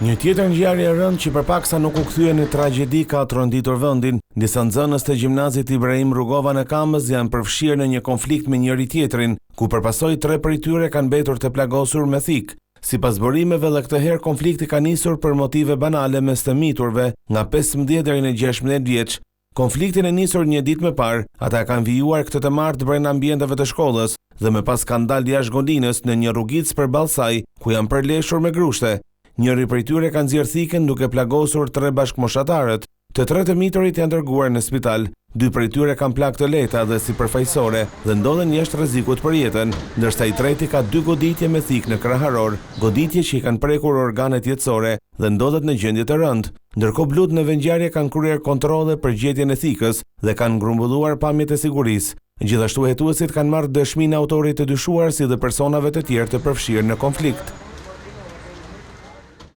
Një tjetër ngjarje e rëndë që përpaksa nuk u kthye në tragjedi ka tronditur vendin. Disa nxënës të gjimnazit Ibrahim Rugova në Kamës janë përfshirë në një konflikt me njëri tjetrin, ku përpasoj 3 prej tyre kanë mbetur të plagosur me thik. Sipas burimeve dhe këtë herë konflikti ka nisur për motive banale mes të miturve nga 15 deri në 16 vjeç. Konfliktin e nisur një ditë më parë, ata kanë vijuar këtë të martë brenda ambienteve të shkollës dhe më pas kanë dalë jashtë godinës në një rrugicë përballë saj, ku janë përleshur me grushte. Njëri prej tyre ka nxjerrë thikën duke plagosur 3 bashkëmoshatarët. Të 3 të miturit janë dërguar në spital. 2 prej tyre kanë plagë të lehta dhe sipërfaqësore dhe ndodhen jashtë rrezikut për jetën, ndërsa i treti ka 2 goditje me thikë në kraharor, goditje që i kanë prekur organet jetësore dhe ndodhet në gjendje të rëndë. Ndërkohë blut në vendngjarje kanë kryer kontrolle për gjetjen e thikës dhe kanë grumbulluar pamjet e sigurisë. Gjithashtu hetuesit kanë marrë dëshminë autorit të dyshuar si dhe personave të tjerë të përfshirë në konflikt.